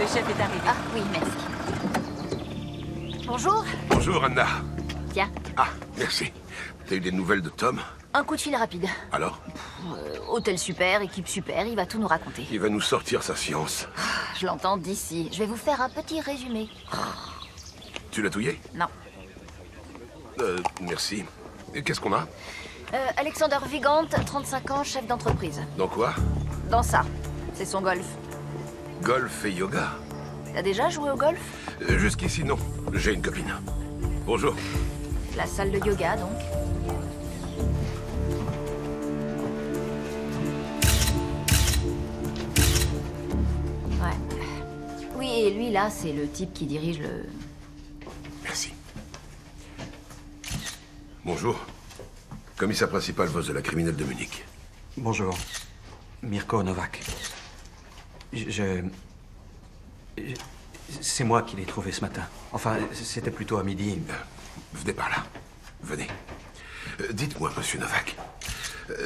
chef est arrivé. Ah oui, merci. Bonjour. Bonjour, Anna. Tiens, Ah, merci. T'as eu des nouvelles de Tom? un coup de fil rapide. Alors? Hôtel super, équipe super, il va tout nous raconter. Il va nous sortir sa science. Je l'entends d'ici. Je vais vous faire un petit résumé. Tu l'as touillé? Non. Merci. Et qu'est-ce qu'on a? Alexander Vigant, 35 ans, chef d'entreprise. Dans quoi? Dans ça. C'est son golf. Golf et yoga. T'as déjà joué au golf? Jusqu'ici, non. J'ai une copine. Bonjour. La salle de yoga, donc. Ouais. Oui, et lui, là, c'est le type qui dirige le... Merci. Bonjour. Commissaire principal Voss de la criminelle de Munich. Bonjour. Mirko Novak. C'est moi qui l'ai trouvé ce matin. Enfin, c'était plutôt à midi. Venez par là. Venez. Dites-moi, monsieur Novak.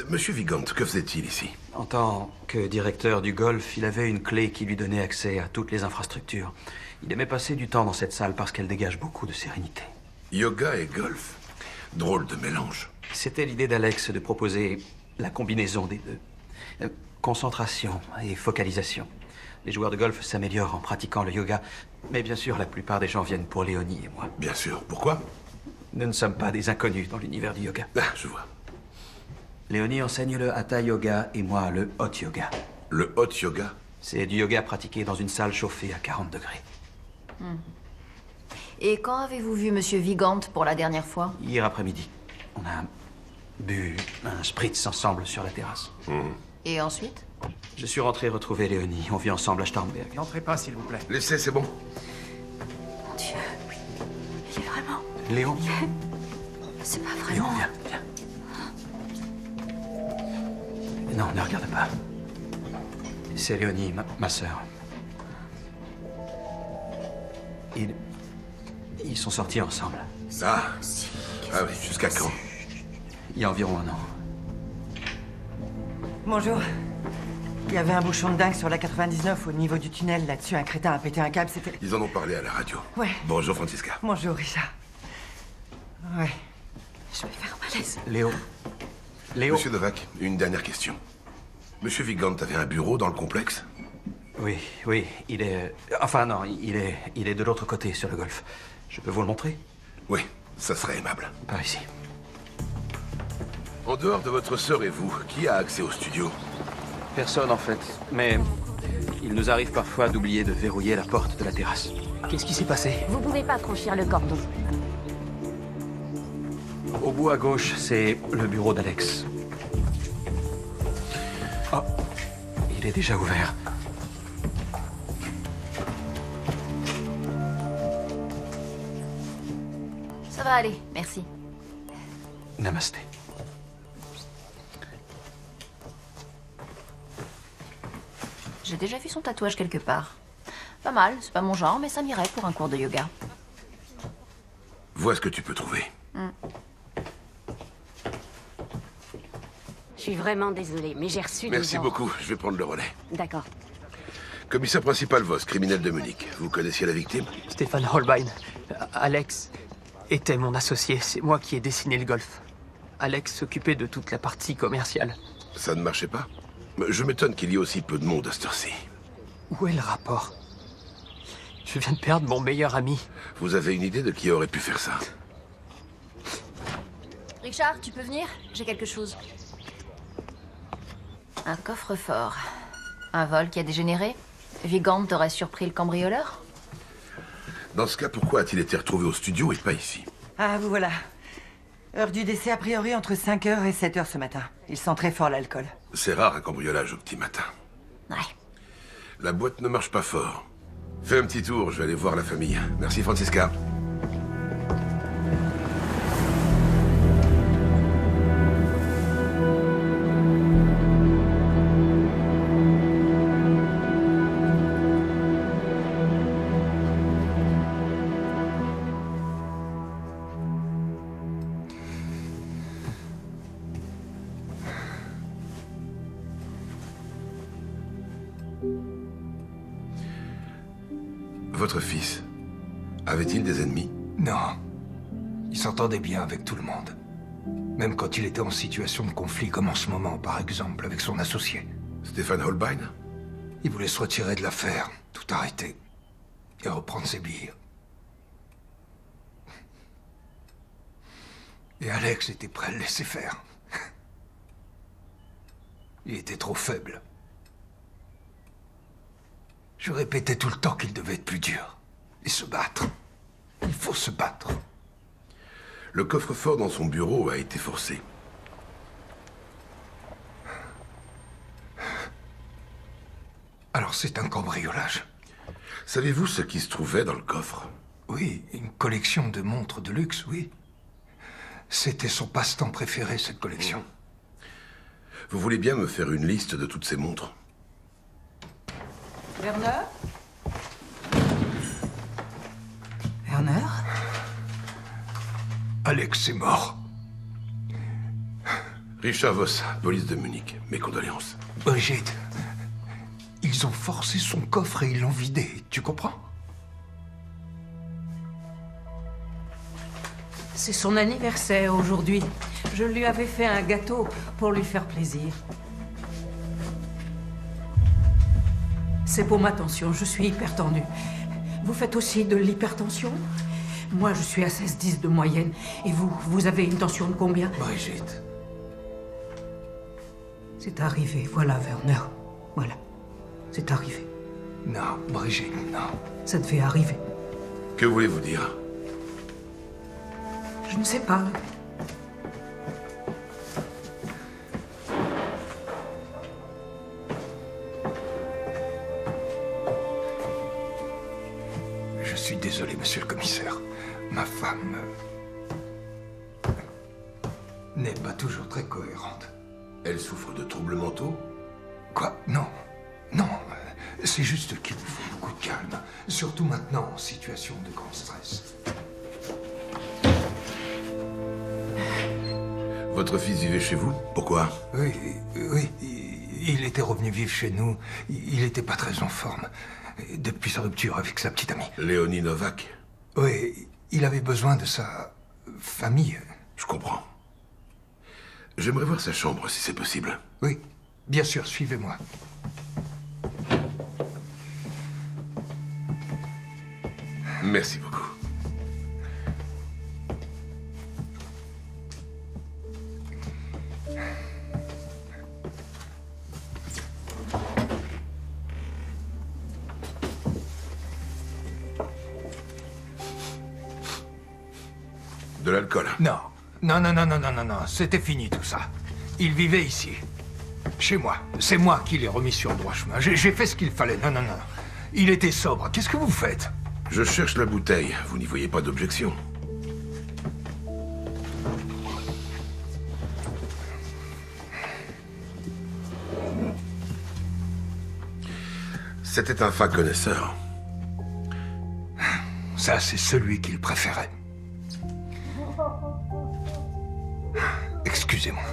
Monsieur Vigant, que faisait-il ici? En tant que directeur du golf, il avait une clé qui lui donnait accès à toutes les infrastructures. Il aimait passer du temps dans cette salle parce qu'elle dégage beaucoup de sérénité. Yoga et golf. Drôle de mélange. C'était l'idée d'Alex de proposer la combinaison des deux. Concentration et focalisation. Les joueurs de golf s'améliorent en pratiquant le yoga, mais bien sûr, la plupart des gens viennent pour Léonie et moi. Bien sûr. Pourquoi? Nous ne sommes pas des inconnus dans l'univers du yoga. Ah, je vois. Léonie enseigne le hatha yoga et moi le hot yoga. Le hot yoga? C'est du yoga pratiqué dans une salle chauffée à 40 degrés. Et quand avez-vous vu Monsieur Vigant pour la dernière fois? Hier après-midi, on a bu un spritz ensemble sur la terrasse. Et ensuite? Je suis rentré retrouver Léonie. On vit ensemble à Starnberg. N'entrez pas, s'il vous plaît. Laissez, c'est bon. Mon Dieu, oui. Il est vraiment... Léon, C'est pas Léon, vraiment... viens. Non, ne regarde pas. C'est Léonie, ma sœur. Ils sont sortis ensemble. Ah. Ah oui, jusqu'à quand? Il y a environ un an. Bonjour. Il y avait un bouchon de dingue sur la 99 au niveau du tunnel. Là-dessus, un crétin a pété un câble, c'était... Ils en ont parlé à la radio. Ouais. Bonjour, Francisca. Bonjour, Richard. Ouais. Je vais faire un malaise. Léo. Monsieur Novak, une dernière question. Monsieur Vigant avait un bureau dans le complexe? Oui, il est... Enfin non, il est de l'autre côté sur le golf. Je peux vous le montrer? Oui, ça serait aimable. Par ici. En dehors de votre sœur et vous, qui a accès au studio? Personne en fait, mais il nous arrive parfois d'oublier de verrouiller la porte de la terrasse. Qu'est-ce qui s'est passé? Vous pouvez pas franchir le cordon. Au bout à gauche, c'est le bureau d'Alex. Oh, il est déjà ouvert. Ça va aller, merci. Namasté. J'ai déjà vu son tatouage quelque part. Pas mal, c'est pas mon genre, mais ça m'irait pour un cours de yoga. Vois ce que tu peux trouver. Je suis vraiment désolée, mais j'ai reçu des Merci ordres. beaucoup, je vais prendre le relais. D'accord. Commissaire principal Voss, criminel de Munich. Vous connaissiez la victime? Stéphane Holbein. Alex était mon associé. C'est moi qui ai dessiné le golf. Alex s'occupait de toute la partie commerciale. Ça ne marchait pas? Je m'étonne qu'il y ait aussi peu de monde à cette heure-ci. Où est le rapport? Je viens de perdre mon meilleur ami. Vous avez une idée de qui aurait pu faire ça? Richard, tu peux venir? J'ai quelque chose. Un coffre-fort. Un vol qui a dégénéré? Vigant aurait surpris le cambrioleur? Dans ce cas, pourquoi a-t-il été retrouvé au studio et pas ici? Ah, vous voilà. Heure du décès a priori entre 5h et 7h ce matin. Il sent très fort l'alcool. C'est rare un cambriolage au petit matin. Ouais. La boîte ne marche pas fort. Fais un petit tour, je vais aller voir la famille. Merci, Francisca. Votre fils, avait-il des ennemis? Non. Il s'entendait bien avec tout le monde. Même quand il était en situation de conflit, comme en ce moment, par exemple, avec son associé. Stéphane Holbein? Il voulait se retirer de l'affaire, tout arrêter, et reprendre ses billes. Et Alex était prêt à le laisser faire. Il était trop faible. Je répétais tout le temps qu'il devait être plus dur. Et se battre. Il faut se battre. Le coffre-fort dans son bureau a été forcé. Alors c'est un cambriolage. Savez-vous ce qui se trouvait dans le coffre? Oui, une collection de montres de luxe, oui. C'était son passe-temps préféré, cette collection. Vous voulez bien me faire une liste de toutes ces montres? Werner? Werner? Alex est mort. Richard Voss, police de Munich. Mes condoléances. Brigitte, ils ont forcé son coffre et ils l'ont vidé, tu comprends? C'est son anniversaire aujourd'hui. Je lui avais fait un gâteau pour lui faire plaisir. C'est pour ma tension, je suis hyper tendue. Vous faites aussi de l'hypertension? Moi, je suis à 16-10 de moyenne. Et vous avez une tension de combien? Brigitte. C'est arrivé, voilà, Werner. Voilà. C'est arrivé. Non, Brigitte, non. Ça devait arriver. Que voulez-vous dire? Je ne sais pas. Je suis désolé, monsieur le commissaire. Ma femme n'est pas toujours très cohérente. Elle souffre de troubles mentaux? Quoi? Non. Non. C'est juste qu'il vous faut beaucoup de calme. Surtout maintenant, en situation de grand stress. Votre fils vivait chez vous? Pourquoi? Oui, oui. Il était revenu vivre chez nous. Il n'était pas très en forme. Depuis sa rupture avec sa petite amie. Léonie Novak? Oui, il avait besoin de sa famille. Je comprends. J'aimerais voir sa chambre, si c'est possible. Oui, bien sûr, suivez-moi. Merci beaucoup. De l'alcool? Non. Non, non, non, non, non, non, non. C'était fini tout ça. Il vivait ici. Chez moi. C'est moi qui l'ai remis sur le droit chemin. J'ai fait ce qu'il fallait. Non, non, non. Il était sobre. Qu'est-ce que vous faites? Je cherche la bouteille. Vous n'y voyez pas d'objection? C'était un fin connaisseur. Ça, c'est celui qu'il préférait. Excusez-moi.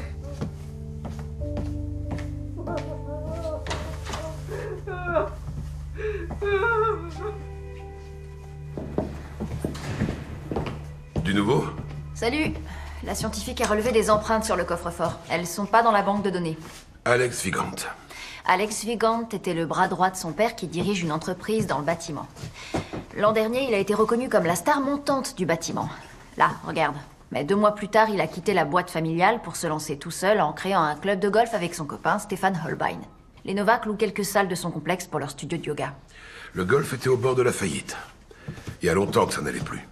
Du nouveau? Salut. La scientifique a relevé des empreintes sur le coffre-fort. Elles sont pas dans la banque de données. Alex Vigant. Alex Vigant était le bras droit de son père qui dirige une entreprise dans le bâtiment. L'an dernier, il a été reconnu comme la star montante du bâtiment. Là, regarde. Mais 2 mois plus tard, il a quitté la boîte familiale pour se lancer tout seul en créant un club de golf avec son copain Stéphane Holbein. Les Novak louent quelques salles de son complexe pour leur studio de yoga. Le golf était au bord de la faillite. Il y a longtemps que ça n'allait plus.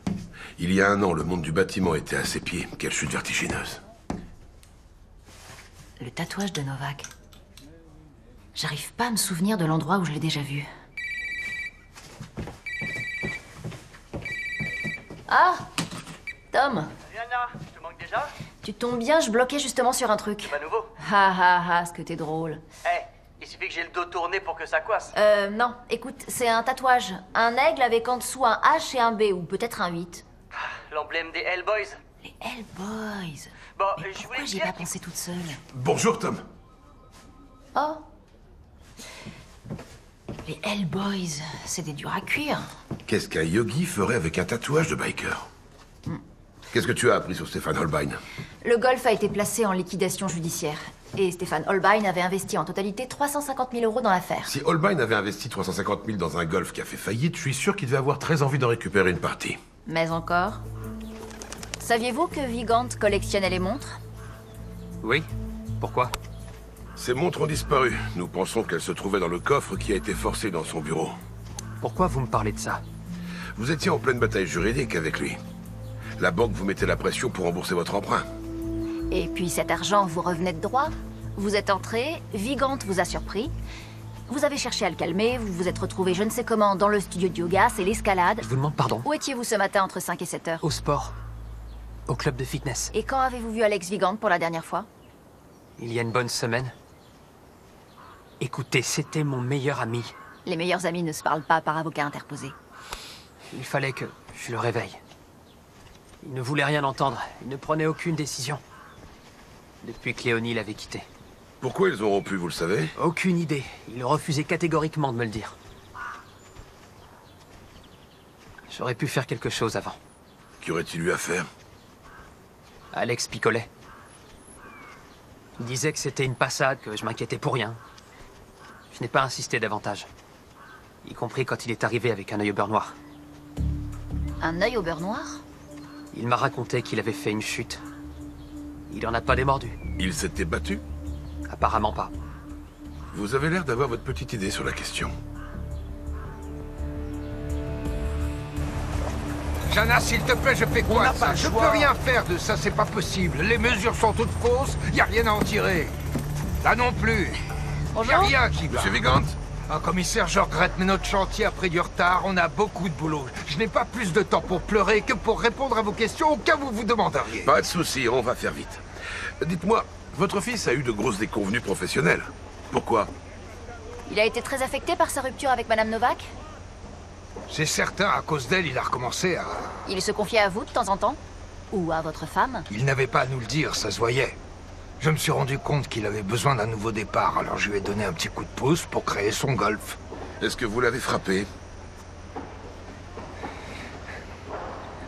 Il y a 1 an, le monde du bâtiment était à ses pieds. Quelle chute vertigineuse. Le tatouage de Novak. J'arrive pas à me souvenir de l'endroit où je l'ai déjà vu. Ah! Tom! Diana, je te manque déjà? Tu tombes bien, je bloquais justement sur un truc. Pas nouveau? Ha ha ha, ce que t'es drôle. Il suffit que j'ai le dos tourné pour que ça coince. Non, écoute, c'est un tatouage. Un aigle avec en dessous un H et un B, ou peut-être un 8. L'emblème des Hellboys. Les Hellboys. Bon, Mais je pourquoi voulais j'y ai dire... pas pensé toute seule? Bonjour, Tom. Oh. Les Hellboys, c'est des durs à cuire. Qu'est-ce qu'un yogi ferait avec un tatouage de biker? Qu'est-ce que tu as appris sur Stéphane Holbein? Le golf a été placé en liquidation judiciaire. Et Stéphane Holbein avait investi en totalité 350 000 € dans l'affaire. Si Holbein avait investi 350 000 dans un golf qui a fait faillite, je suis sûr qu'il devait avoir très envie d'en récupérer une partie. Mais encore... Saviez-vous que Vigant collectionnait les montres? Oui? Pourquoi? Ces montres ont disparu. Nous pensons qu'elles se trouvaient dans le coffre qui a été forcé dans son bureau. Pourquoi vous me parlez de ça? Vous étiez en pleine bataille juridique avec lui. La banque vous mettait la pression pour rembourser votre emprunt. Et puis cet argent vous revenait de droit. Vous êtes entré, Vigant vous a surpris. Vous avez cherché à le calmer, vous vous êtes retrouvé je ne sais comment dans le studio de yoga, c'est l'escalade. Je vous demande pardon. Où étiez-vous ce matin entre 5 et 7 heures? Au sport. Au club de fitness. Et quand avez-vous vu Alex Vigant pour la dernière fois? Il y a une bonne semaine. Écoutez, c'était mon meilleur ami. Les meilleurs amis ne se parlent pas par avocat interposé. Il fallait que je le réveille. Il ne voulait rien entendre. Il ne prenait aucune décision. Depuis que Léonie l'avait quitté. Pourquoi ils ont rompu, vous le savez? Aucune idée. Il refusait catégoriquement de me le dire. J'aurais pu faire quelque chose avant. Qu'aurait-il eu à faire? Alex picolait. Il disait que c'était une passade, que je m'inquiétais pour rien. Je n'ai pas insisté davantage. Y compris quand il est arrivé avec un œil au beurre noir. Un œil au beurre noir? Il m'a raconté qu'il avait fait une chute. Il en a pas démordu. Il s'était battu? Apparemment pas. Vous avez l'air d'avoir votre petite idée sur la question. Jana, s'il te plaît, je fais quoi de ça? Je peux rien faire de ça, c'est pas possible. Les mesures sont toutes fausses, y a rien à en tirer. Là non plus. Y a rien qui va. Monsieur Vigant? Ah, commissaire, je regrette, mais notre chantier a pris du retard. On a beaucoup de boulot. Je n'ai pas plus de temps pour pleurer que pour répondre à vos questions au cas où vous vous demanderiez. Pas de souci, on va faire vite. Dites-moi, votre fils a eu de grosses déconvenues professionnelles. Pourquoi? Il a été très affecté par sa rupture avec Madame Novak? C'est certain, à cause d'elle, il a recommencé à... Il se confiait à vous de temps en temps? Ou à votre femme? Il n'avait pas à nous le dire, ça se voyait. Je me suis rendu compte qu'il avait besoin d'un nouveau départ, alors je lui ai donné un petit coup de pouce pour créer son golf. Est-ce que vous l'avez frappé?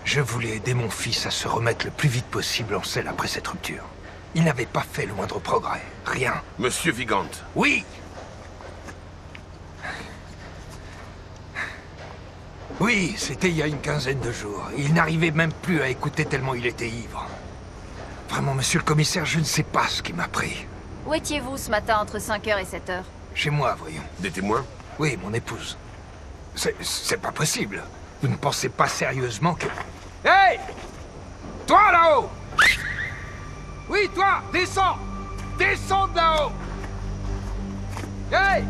Je voulais aider mon fils à se remettre le plus vite possible en selle après cette rupture. Il n'avait pas fait le moindre progrès. Rien. Monsieur Vigant? Oui! Oui, c'était il y a une quinzaine de jours. Il n'arrivait même plus à écouter tellement il était ivre. Vraiment, monsieur le commissaire, je ne sais pas ce qui m'a pris. Où étiez-vous ce matin entre 5h et 7h? Chez moi, voyons. Des témoins? Oui, mon épouse. C'est pas possible. Vous ne pensez pas sérieusement que... Hey! Toi, là-haut! Oui, toi, descends! Descends de là-haut! Hey!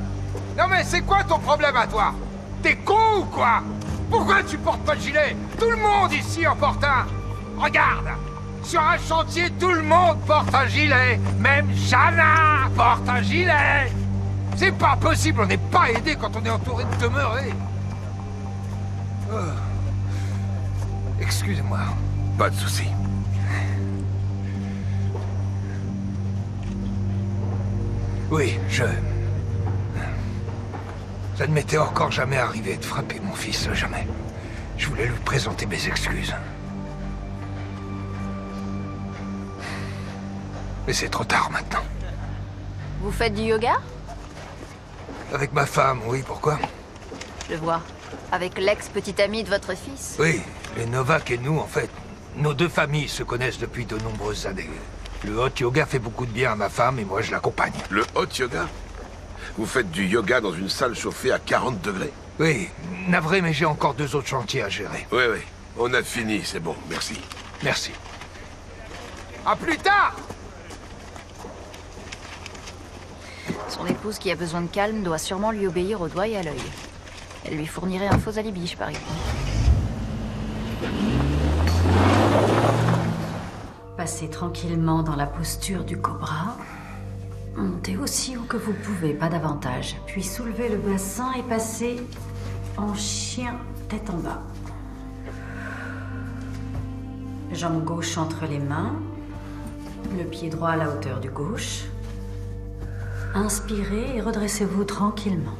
Non mais c'est quoi ton problème à toi? T'es con ou quoi? Pourquoi tu portes pas de gilet? Tout le monde ici en porte un! Regarde! Sur un chantier, tout le monde porte un gilet! Même Jana porte un gilet! C'est pas possible, on n'est pas aidé quand on est entouré de demeurés! Oh. Excusez-moi. Pas de souci. Oui, ça ne m'était encore jamais arrivé de frapper mon fils, jamais. Je voulais lui présenter mes excuses. Mais c'est trop tard maintenant. Vous faites du yoga? Avec ma femme, oui, pourquoi? Je vois. Avec l'ex-petite amie de votre fils? Oui, les Novak et nous, en fait, nos deux familles se connaissent depuis de nombreuses années. Le hot yoga fait beaucoup de bien à ma femme et moi je l'accompagne. Le hot yoga? Vous faites du yoga dans une salle chauffée à 40 degrés? Oui, navré, mais j'ai encore 2 autres chantiers à gérer. Oui, oui. On a fini, c'est bon, merci. Merci. À plus tard! Son épouse, qui a besoin de calme, doit sûrement lui obéir au doigt et à l'œil. Elle lui fournirait un faux alibi, je parie. Passez tranquillement dans la posture du cobra. Montez aussi haut que vous pouvez, pas davantage. Puis soulevez le bassin et passez en chien tête en bas. Jambe gauche entre les mains. Le pied droit à la hauteur du gauche. Inspirez et redressez-vous tranquillement.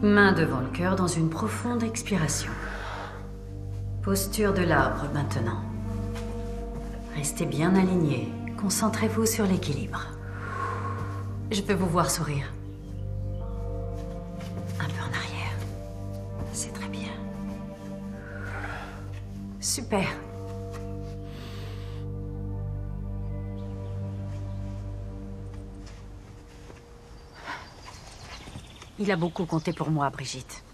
Main devant le cœur dans une profonde expiration. Posture de l'arbre maintenant. Restez bien alignés. Concentrez-vous sur l'équilibre. Je peux vous voir sourire. Un peu en arrière. C'est très bien. Super. Il a beaucoup compté pour moi, Brigitte.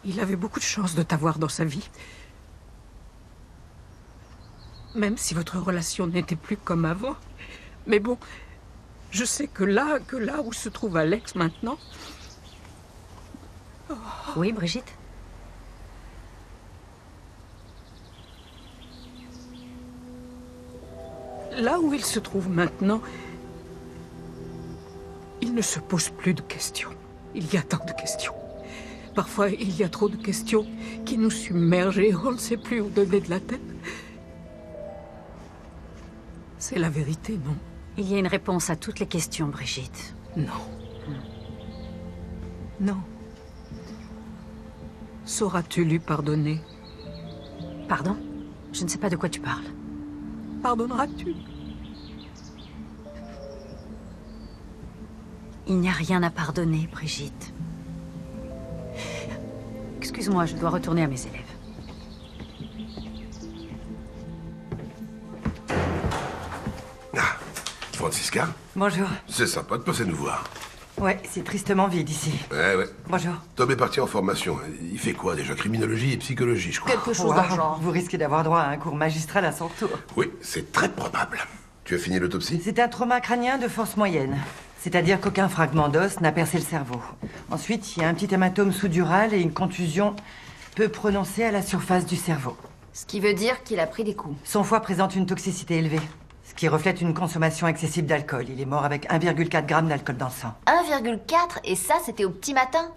Il avait beaucoup de chance de t'avoir dans sa vie. Même si votre relation n'était plus comme avant. Mais bon, je sais que là où se trouve Alex maintenant... Oui, Brigitte? Là où il se trouve maintenant, il ne se pose plus de questions. Il y a tant de questions. Parfois, il y a trop de questions qui nous submergent et on ne sait plus où donner de la tête. C'est la vérité, non? Il y a une réponse à toutes les questions, Brigitte. Non. Non. Sauras-tu lui pardonner? Pardon? Je ne sais pas de quoi tu parles. Pardonneras-tu? Il n'y a rien à pardonner, Brigitte. Excuse-moi, je dois retourner à mes élèves. Ah, Francisca? Bonjour. C'est sympa de passer nous voir. Ouais, c'est tristement vide ici. Ouais. Bonjour. Tom est parti en formation. Il fait quoi déjà? Criminologie et psychologie, je crois. Quelque chose Wow, dans le genre. vous risquez d'avoir droit à un cours magistral à son retour. Oui, c'est très probable. Tu as fini l'autopsie? C'est un trauma crânien de force moyenne. C'est-à-dire qu'aucun fragment d'os n'a percé le cerveau. Ensuite, il y a un petit hématome sous-dural et une contusion peu prononcée à la surface du cerveau. Ce qui veut dire qu'il a pris des coups. Son foie présente une toxicité élevée, ce qui reflète une consommation excessive d'alcool. Il est mort avec 1,4 g d'alcool dans le sang. 1,4 et ça, c'était au petit matin?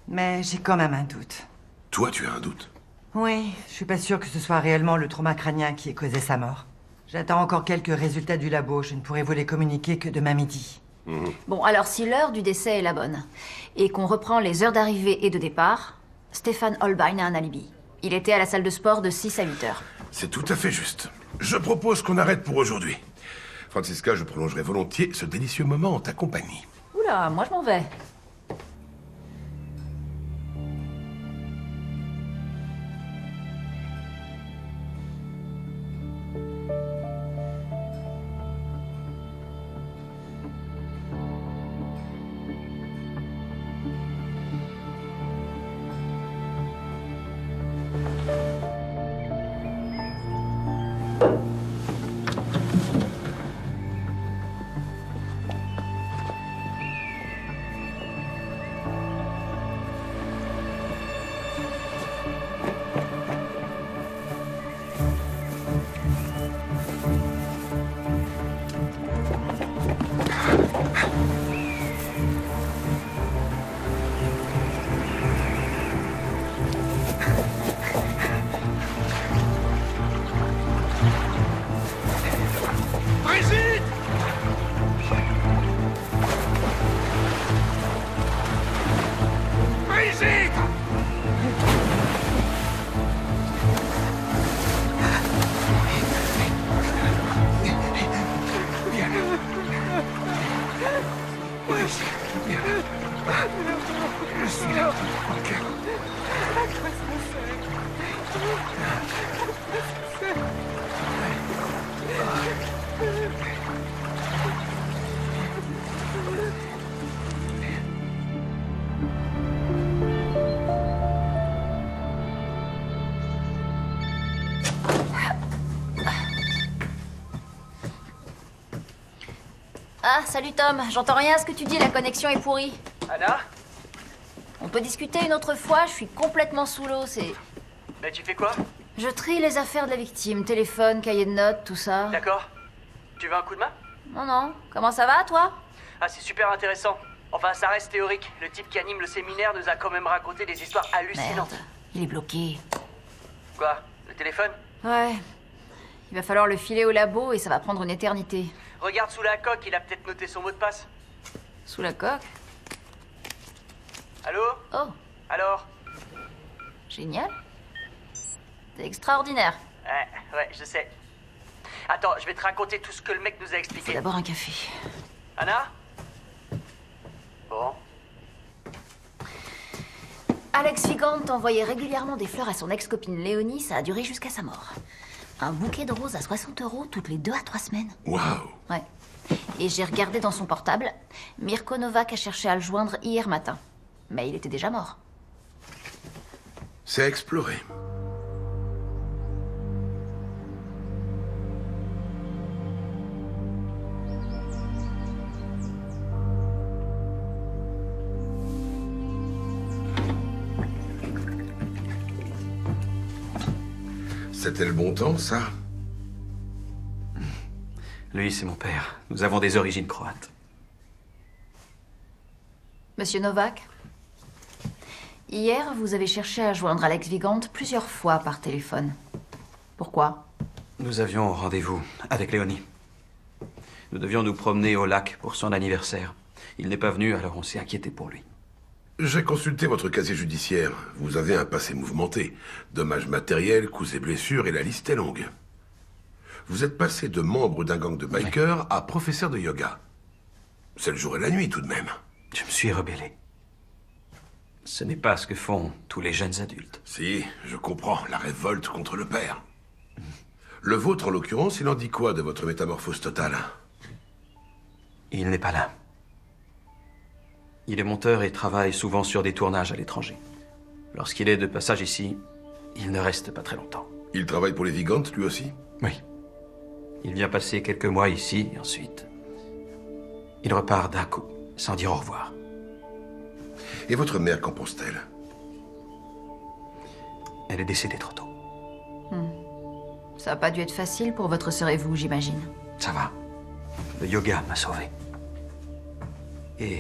Mais j'ai quand même un doute. Toi, tu as un doute? Oui, je suis pas sûre que ce soit réellement le trauma crânien qui ait causé sa mort. J'attends encore quelques résultats du labo. Je ne pourrai vous les communiquer que demain midi. Bon, alors si l'heure du décès est la bonne, et qu'on reprend les heures d'arrivée et de départ, Stéphane Holbein a un alibi. Il était à la salle de sport de 6 à 8 heures. C'est tout à fait juste. Je propose qu'on arrête pour aujourd'hui. Francisca, je prolongerai volontiers ce délicieux moment en ta compagnie. Oula, moi je m'en vais. Brigitte! Brigitte! Je suis là. Ok. Ah, salut Tom, j'entends rien à ce que tu dis, la connexion est pourrie. Anna? On peut discuter une autre fois, je suis complètement sous l'eau, c'est... Mais tu fais quoi? Je trie les affaires de la victime, téléphone, cahier de notes, tout ça. D'accord. Tu veux un coup de main? Non, comment ça va, toi? Ah, c'est super intéressant. Enfin, ça reste théorique. Le type qui anime le séminaire nous a quand même raconté des histoires hallucinantes. Merde, il est bloqué. Quoi? Le téléphone? Ouais. Il va falloir le filer au labo et ça va prendre une éternité. Regarde sous la coque, il a peut-être noté son mot de passe. Sous la coque? Allô? Oh, Alors? génial. C'est extraordinaire. Ouais, je sais. Attends, je vais te raconter tout ce que le mec nous a Faut expliqué. d'abord un café. Anna? Bon. Alex Vigant envoyait régulièrement des fleurs à son ex-copine Léonie, ça a duré jusqu'à sa mort. Un bouquet de roses à 60 € toutes les 2 à 3 semaines. Waouh! Ouais. Et j'ai regardé dans son portable. Mirko Novak a cherché à le joindre hier matin. Mais il était déjà mort. C'est à explorer. C'était le bon temps, ça? Lui, c'est mon père. Nous avons des origines croates. Monsieur Novak, hier, vous avez cherché à joindre Alex Vigant plusieurs fois par téléphone. Pourquoi? Nous avions rendez-vous avec Léonie. Nous devions nous promener au lac pour son anniversaire. Il n'est pas venu, alors on s'est inquiété pour lui. J'ai consulté votre casier judiciaire. Vous avez un passé mouvementé. Dommages matériels, coups et blessures, et la liste est longue. Vous êtes passé de membre d'un gang de bikers à professeur de yoga. C'est le jour et la nuit, tout de même. Je me suis rebellé. Ce n'est pas ce que font tous les jeunes adultes. Si, je comprends, la révolte contre le père. Le vôtre, en l'occurrence, il en dit quoi de votre métamorphose totale? Il n'est pas là. Il est monteur et travaille souvent sur des tournages à l'étranger. Lorsqu'il est de passage ici, il ne reste pas très longtemps. Il travaille pour les Vigant, lui aussi? Oui. Il vient passer quelques mois ici, et ensuite... il repart d'un coup, sans dire au revoir. Et votre mère, qu'en pense-t-elle? Elle est décédée trop tôt. Ça n'a pas dû être facile pour votre sœur et vous, j'imagine. Ça va. Le yoga m'a sauvé. Et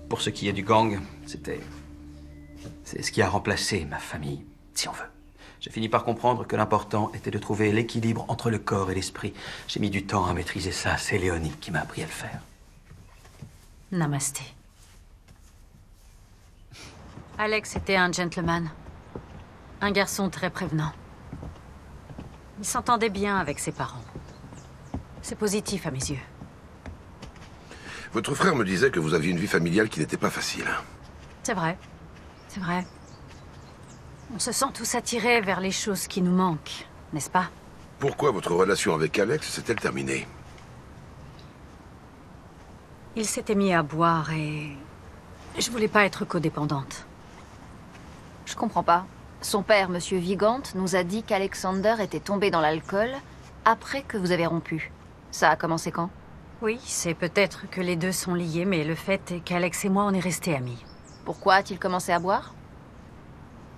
pour ce qui est du gang, c'est ce qui a remplacé ma famille, si on veut. J'ai fini par comprendre que l'important était de trouver l'équilibre entre le corps et l'esprit. J'ai mis du temps à maîtriser ça. C'est Léonie qui m'a appris à le faire. Namasté. Alex était un gentleman. Un garçon très prévenant. Il s'entendait bien avec ses parents. C'est positif à mes yeux. Votre frère me disait que vous aviez une vie familiale qui n'était pas facile. C'est vrai. C'est vrai. On se sent tous attirés vers les choses qui nous manquent, n'est-ce pas? Pourquoi votre relation avec Alex s'est-elle terminée? Il s'était mis à boire et... je voulais pas être codépendante. Je comprends pas. Son père, Monsieur Vigant, nous a dit qu'Alexander était tombé dans l'alcool après que vous avez rompu. Ça a commencé quand? Oui, c'est peut-être que les deux sont liés, mais le fait est qu'Alex et moi, on est restés amis. Pourquoi a-t-il commencé à boire?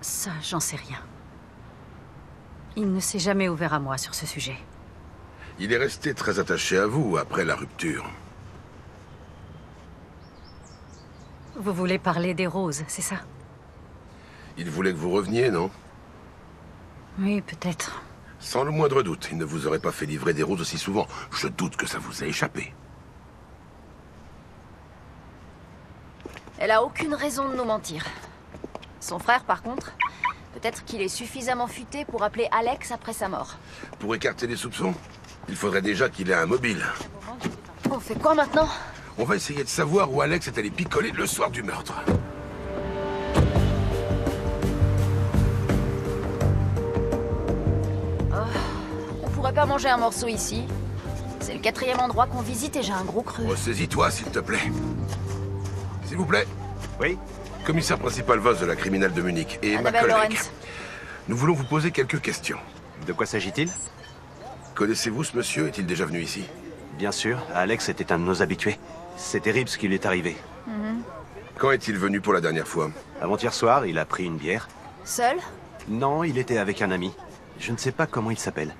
Ça, j'en sais rien. Il ne s'est jamais ouvert à moi sur ce sujet. Il est resté très attaché à vous après la rupture. Vous voulez parler des roses, c'est ça? Il voulait que vous reveniez, non? Oui, peut-être. Sans le moindre doute, il ne vous aurait pas fait livrer des roses aussi souvent. Je doute que ça vous ait échappé. Elle a aucune raison de nous mentir. Son frère, par contre, peut-être qu'il est suffisamment futé pour appeler Alex après sa mort. Pour écarter les soupçons, il faudrait déjà qu'il ait un mobile. On fait quoi maintenant? On va essayer de savoir où Alex est allé picoler le soir du meurtre. On pourrait pas manger un morceau ici? C'est le 4e endroit qu'on visite et j'ai un gros creux. Ressaisis-toi, s'il te plaît. S'il vous plaît. Oui? Commissaire principal Voss de la criminelle de Munich et ma Annabelle collègue. Lorenz. Nous voulons vous poser quelques questions. De quoi s'agit-il? Connaissez-vous ce monsieur? Est-il déjà venu ici? Bien sûr, Alex était un de nos habitués. C'est terrible ce qui lui est arrivé. Quand est-il venu pour la dernière fois? Avant-hier soir, il a pris une bière. Seul? Non, il était avec un ami. Je ne sais pas comment il s'appelle.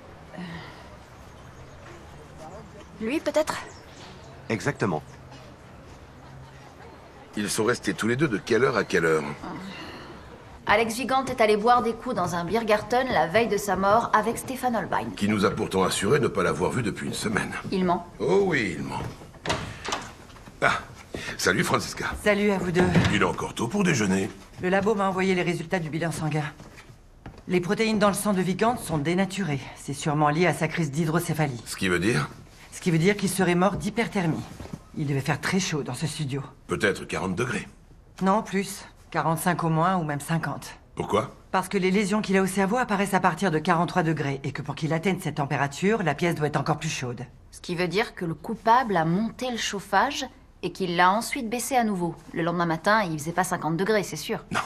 Lui, peut-être? Exactement. Ils sont restés tous les deux de quelle heure à quelle heure? Alex Vigant est allé boire des coups dans un Biergarten la veille de sa mort avec Stefan Holbein. Qui nous a pourtant assuré ne pas l'avoir vu depuis une semaine. Il ment. Oh oui, il ment. Ah, Salut, Francisca. Salut à vous deux. Il est encore tôt pour déjeuner. Le labo m'a envoyé les résultats du bilan sanguin. Les protéines dans le sang de Vigand sont dénaturées. C'est sûrement lié à sa crise d'hydrocéphalie. Ce qui veut dire? Ce qui veut dire qu'il serait mort d'hyperthermie. Il devait faire très chaud dans ce studio. Peut-être 40 degrés. Non, plus. 45 au moins, ou même 50. Pourquoi? Parce que les lésions qu'il a au cerveau apparaissent à partir de 43 degrés, et que pour qu'il atteigne cette température, la pièce doit être encore plus chaude. Ce qui veut dire que le coupable a monté le chauffage et qu'il l'a ensuite baissé à nouveau. Le lendemain matin, il faisait pas 50 degrés, c'est sûr. Non.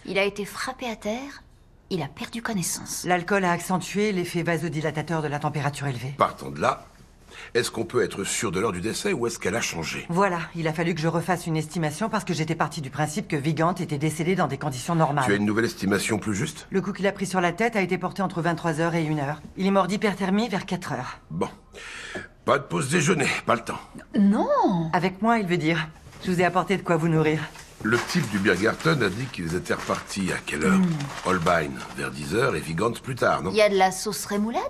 Il a été frappé à terre, il a perdu connaissance. L'alcool a accentué l'effet vasodilatateur de la température élevée. Partant de là, est-ce qu'on peut être sûr de l'heure du décès ou est-ce qu'elle a changé? Voilà, il a fallu que je refasse une estimation parce que j'étais partie du principe que Vigand était décédé dans des conditions normales. Tu as une nouvelle estimation plus juste? Le coup qu'il a pris sur la tête a été porté entre 23h et 1h. Il est mort d'hyperthermie vers 4h. Bon. Pas de pause déjeuner, pas le temps. Non! Avec moi, il veut dire. Je vous ai apporté de quoi vous nourrir. Le type du Biergarten a dit qu'ils étaient repartis à quelle heure? Holbein, vers 10h et Vigand plus tard, non? Il y a de la sauce rémoulade?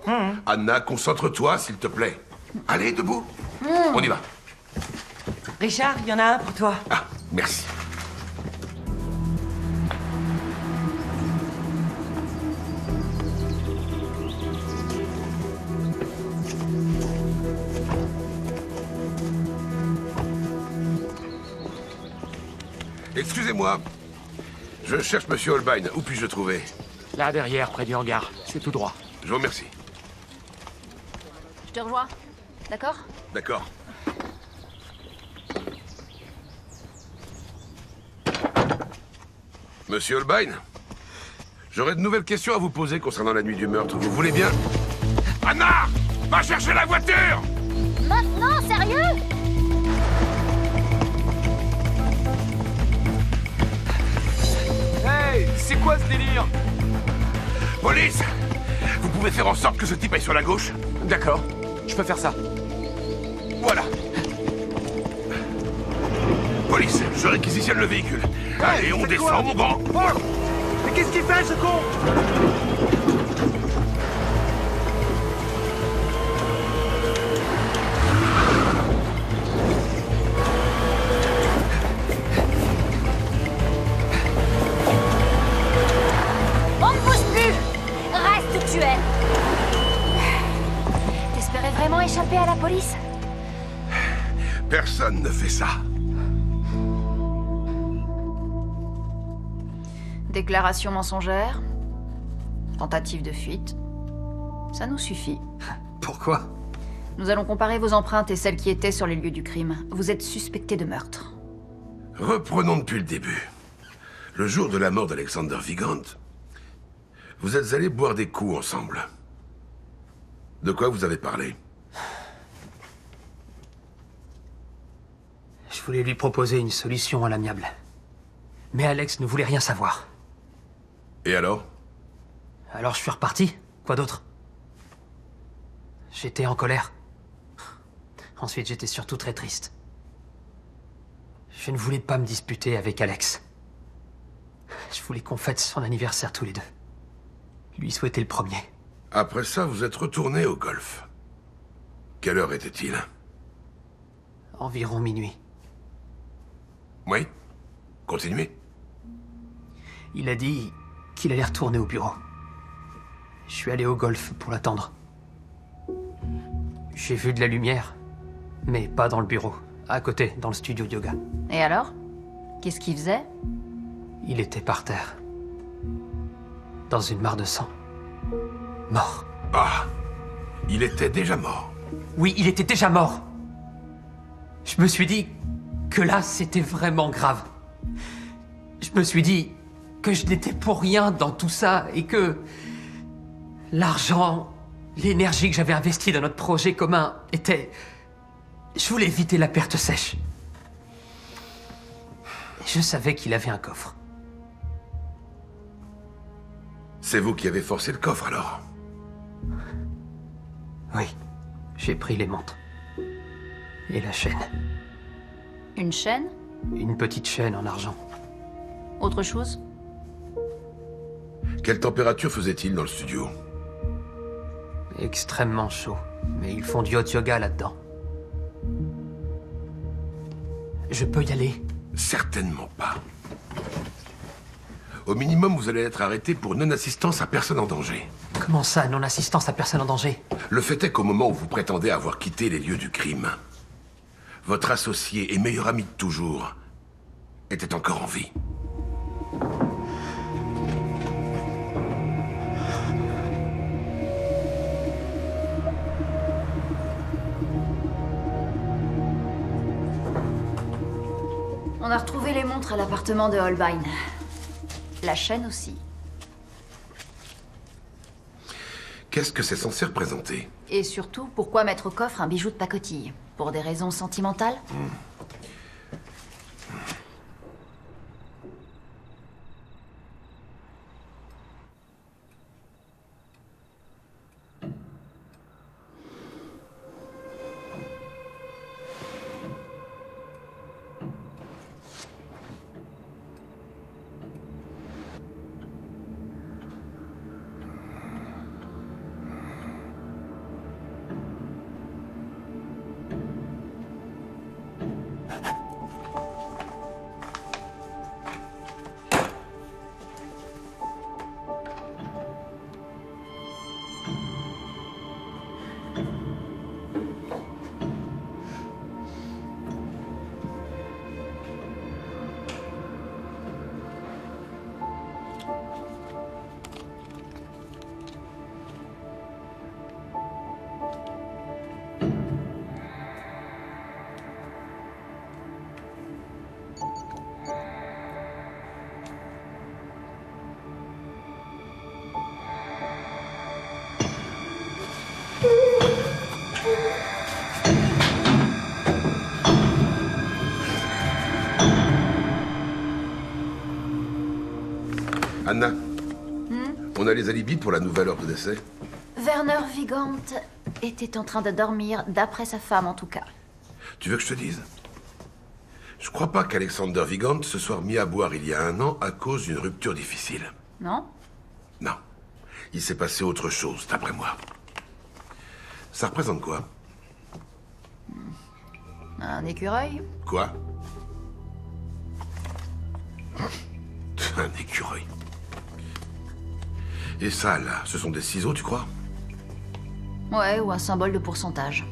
Anna, concentre-toi, s'il te plaît. Allez, debout. On y va. Richard, il y en a un pour toi. Ah, merci. Excusez-moi. Je cherche Monsieur Holbein. Où puis-je le trouver? Là, derrière, près du hangar. C'est tout droit. Je vous remercie. Je te rejoins. D'accord? D'accord. Monsieur Holbein, j'aurais de nouvelles questions à vous poser concernant la nuit du meurtre. Vous voulez bien? Anna! Va chercher la voiture! Maintenant, sérieux? Hey, c'est quoi ce délire? Police! Vous pouvez faire en sorte que ce type aille sur la gauche? D'accord, je peux faire ça. Voilà. Police, je réquisitionne le véhicule. Allez, on descend, mon grand. Oh, mais qu'est-ce qu'il fait, ce con? On ne bouge plus! Reste où tu es! T'espérais vraiment échapper à la police? Personne ne fait ça. Déclaration mensongère, tentative de fuite, ça nous suffit. Pourquoi? Nous allons comparer vos empreintes et celles qui étaient sur les lieux du crime. Vous êtes suspecté de meurtre. Reprenons depuis le début. Le jour de la mort d'Alexander Vigand, vous êtes allés boire des coups ensemble. De quoi vous avez parlé? Je voulais lui proposer une solution à l'amiable. Mais Alex ne voulait rien savoir. Et alors? Alors je suis reparti. Quoi d'autre? J'étais en colère. Ensuite, j'étais surtout très triste. Je ne voulais pas me disputer avec Alex. Je voulais qu'on fête son anniversaire tous les deux. Lui souhaitait le premier. Après ça, vous êtes retourné au golf. Quelle heure était-il? Environ minuit. Oui? Continuez. Il a dit qu'il allait retourner au bureau. Je suis allé au golf pour l'attendre. J'ai vu de la lumière, mais pas dans le bureau. À côté, dans le studio de yoga. Et alors? Qu'est-ce qu'il faisait? Il était par terre. Dans une mare de sang. Mort. Ah! Il était déjà mort. Oui, il était déjà mort. Je me suis dit que là, c'était vraiment grave. Je me suis dit que je n'étais pour rien dans tout ça et que l'argent, l'énergie que j'avais investie dans notre projet commun était... Je voulais éviter la perte sèche. Je savais qu'il avait un coffre. C'est vous qui avez forcé le coffre, alors? Oui, j'ai pris les montres. Et la chaîne. Une chaîne? Une petite chaîne en argent. Autre chose? Quelle température faisait-il dans le studio? Extrêmement chaud. Mais ils font du hot yoga là-dedans. Je peux y aller? Certainement pas. Au minimum, vous allez être arrêté pour non-assistance à personne en danger. Comment ça, non-assistance à personne en danger? Le fait est qu'au moment où vous prétendez avoir quitté les lieux du crime, votre associé et meilleur ami de toujours était encore en vie. On a retrouvé les montres à l'appartement de Holbein. La chaîne aussi. Qu'est-ce que c'est censé représenter? Et surtout, pourquoi mettre au coffre un bijou de pacotille? Pour des raisons sentimentales? Anna, on a les alibis pour la nouvelle heure de décès? Werner Vigant était en train de dormir, d'après sa femme en tout cas. Tu veux que je te dise? Je crois pas qu'Alexander Vigant se soit remis à boire il y a 1 an à cause d'une rupture difficile. Non? Non. Il s'est passé autre chose, d'après moi. Ça représente quoi? Un écureuil? Quoi? Un écureuil. Et ça, là, ce sont des ciseaux, tu crois? Ouais, ou un symbole de pourcentage.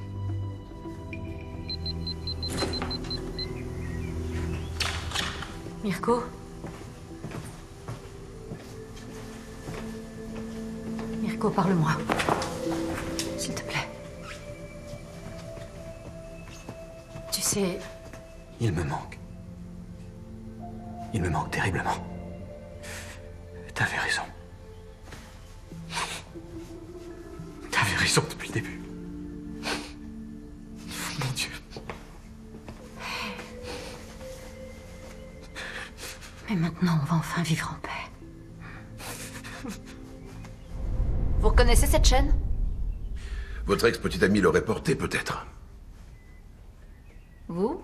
Mirko? Mirko, parle-moi. S'il te plaît. Tu sais... Il me manque. Il me manque terriblement. T'avais raison. T'avais raison depuis le début. Mon Dieu. Mais maintenant, on va enfin vivre en paix. Vous reconnaissez cette chaîne? Votre ex-petit ami l'aurait porté, peut-être. Vous?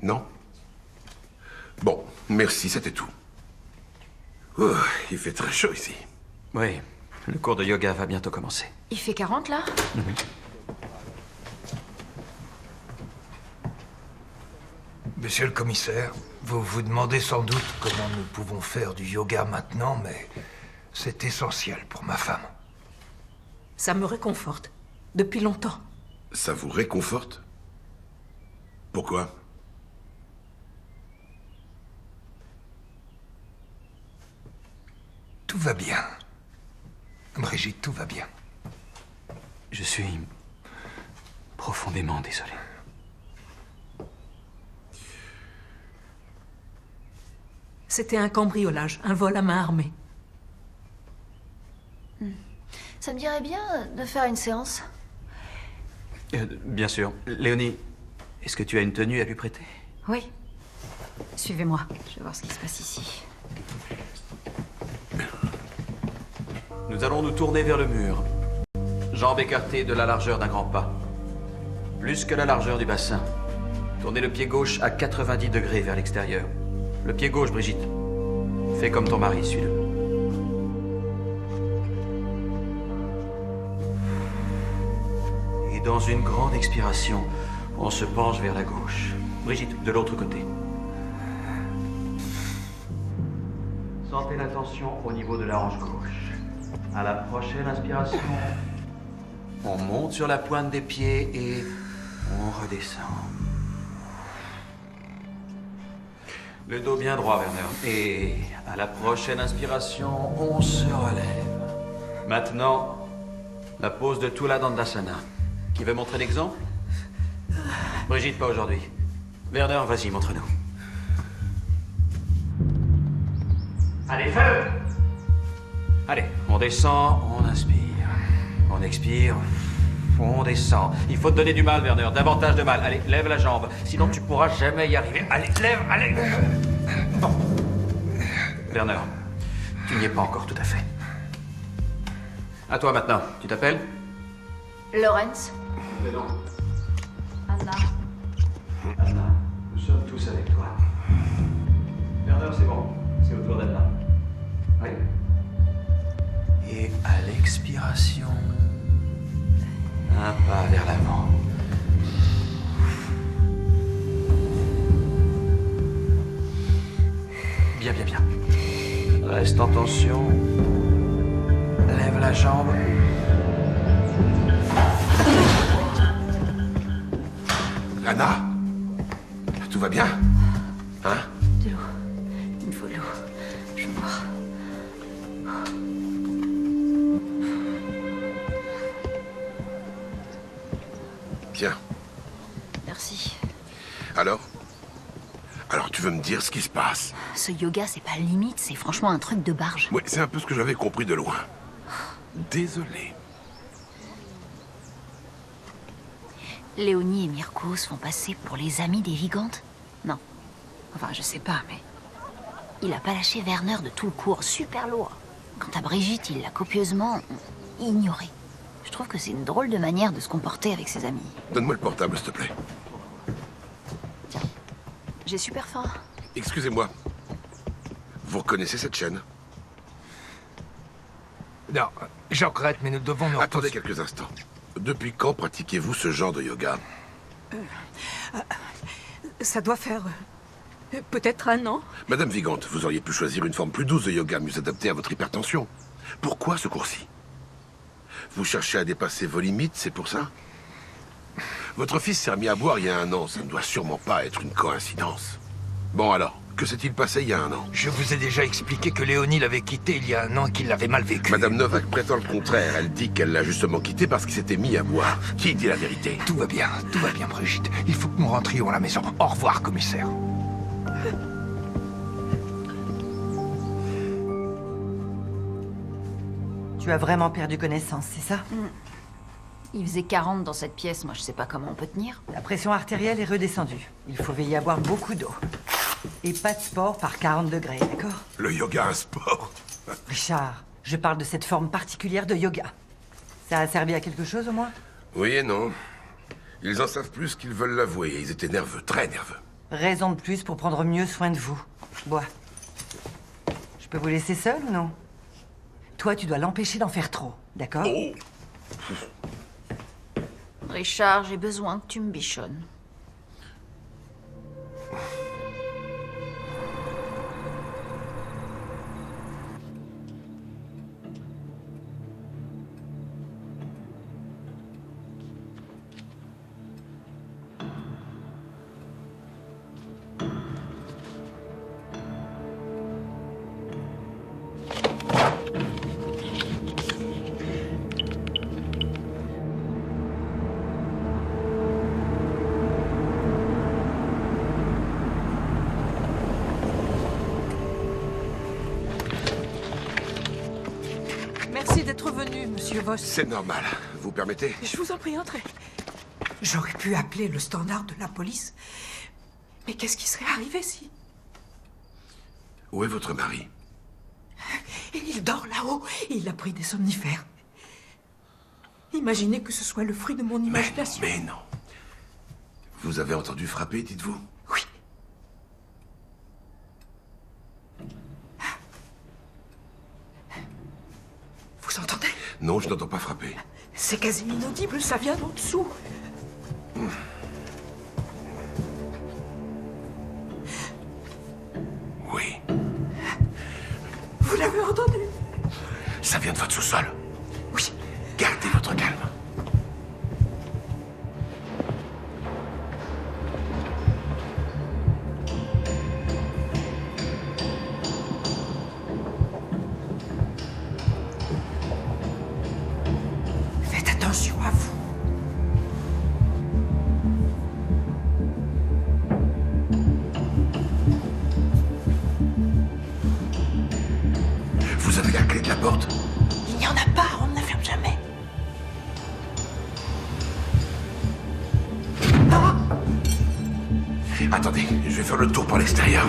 Non? Bon, merci, c'était tout. Oh, il fait très chaud ici. Oui, le cours de yoga va bientôt commencer. Il fait 40 là? Monsieur le commissaire, vous vous demandez sans doute comment nous pouvons faire du yoga maintenant, mais c'est essentiel pour ma femme. Ça me réconforte. Depuis longtemps. Ça vous réconforte? Pourquoi? Tout va bien. Brigitte, tout va bien. Je suis profondément désolé. C'était un cambriolage, un vol à main armée. Ça me dirait bien de faire une séance. Bien sûr. Léonie, est-ce que tu as une tenue à lui prêter? Oui. Suivez-moi. Je vais voir ce qui se passe ici. Nous allons nous tourner vers le mur. Jambes écartées de la largeur d'un grand pas. Plus que la largeur du bassin. Tournez le pied gauche à 90 degrés vers l'extérieur. Le pied gauche, Brigitte. Fais comme ton mari, suis-le. Et dans une grande expiration, On se penche vers la gauche. Brigitte, de l'autre côté. Sentez la tension au niveau de la hanche gauche. À la prochaine inspiration, on monte sur la pointe des pieds et on redescend. Le dos bien droit, Werner. Et à la prochaine inspiration, on se relève. Maintenant, la pose de Tula Dandasana. Qui veut montrer l'exemple? Brigitte, pas aujourd'hui. Werner, vas-y, montre-nous. Allez, feu! Allez, on descend, on inspire. On expire, on descend. Il faut te donner du mal, Werner, davantage de mal. Allez, lève la jambe, sinon tu pourras jamais y arriver. Allez, lève, allez! Bon. Werner, tu n'y es pas encore tout à fait. À toi maintenant, tu t'appelles? Lawrence. Mais non. Anna. Anna, nous sommes tous avec toi. Werner, c'est bon. C'est au tour d'Anna. Oui. Et à l'expiration, un pas vers l'avant. Bien, bien, bien. Reste en tension. Lève la jambe. Anna, tout va bien? Hein? De l'eau. Il me faut de l'eau. Je vais boire. Tiens. Merci. Alors, tu veux me dire ce qui se passe? Ce yoga, c'est pas limite, c'est franchement un truc de barge. Oui, c'est un peu ce que j'avais compris de loin. Désolé. Léonie et Mirko se font passer pour les amis des Vigantes? Non. Enfin, je sais pas, mais... Il a pas lâché Werner de tout le cours, super lourd. Quant à Brigitte, il l'a copieusement ignorée. Je trouve que c'est une drôle de manière de se comporter avec ses amis. Donne-moi le portable, s'il te plaît. Tiens, j'ai super faim. Excusez-moi. Vous reconnaissez cette chaîne? Non, je regrette, mais nous devons nous... Attendez quelques instants. Depuis quand pratiquez-vous ce genre de yoga? Ça doit faire... peut-être 1 an. Madame Vigante, vous auriez pu choisir une forme plus douce de yoga, mieux adaptée à votre hypertension. Pourquoi ce cours-ci? Vous cherchez à dépasser vos limites, c'est pour ça? Votre fils s'est remis à boire il y a 1 an, ça ne doit sûrement pas être une coïncidence. Bon alors, que s'est-il passé il y a 1 an? Je vous ai déjà expliqué que Léonie l'avait quitté il y a 1 an et qu'il l'avait mal vécu. Madame Novak prétend le contraire. Elle dit qu'elle l'a justement quitté parce qu'il s'était mis à boire. Qui dit la vérité? Tout va bien, Brigitte. Il faut que nous rentrions à la maison. Au revoir, commissaire. Tu as vraiment perdu connaissance, c'est ça? Il faisait 40 dans cette pièce, moi je sais pas comment on peut tenir. La pression artérielle est redescendue. Il faut veiller à boire beaucoup d'eau. Et pas de sport par 40 degrés, d'accord? Le yoga, un sport? Richard, je parle de cette forme particulière de yoga. Ça a servi à quelque chose au moins? Oui et non. Ils en savent plus qu'ils veulent l'avouer. Ils étaient nerveux, très nerveux. Raison de plus pour prendre mieux soin de vous. Bois. Je peux vous laisser seul ou non? Toi, tu dois l'empêcher d'en faire trop, d'accord? Oh. Richard, j'ai besoin que tu me bichonnes. Merci d'être venu, monsieur Voss. C'est normal. Vous permettez? Je vous en prie, entrez. J'aurais pu appeler le standard de la police. Mais qu'est-ce qui serait arrivé si... Où est votre mari? Il dort là-haut. Il a pris des somnifères. Imaginez que ce soit le fruit de mon imagination. Mais non. Vous avez entendu frapper, dites-vous? Oui. Vous entendez? Non, je n'entends pas frapper. C'est quasi inaudible, ça vient d'en dessous. sous-sol. Oui, gardez votre calme. Faites attention à vous. Vous avez la clé de la porte? Il n'y en a pas, on ne la ferme jamais. Attendez, je vais faire le tour par l'extérieur.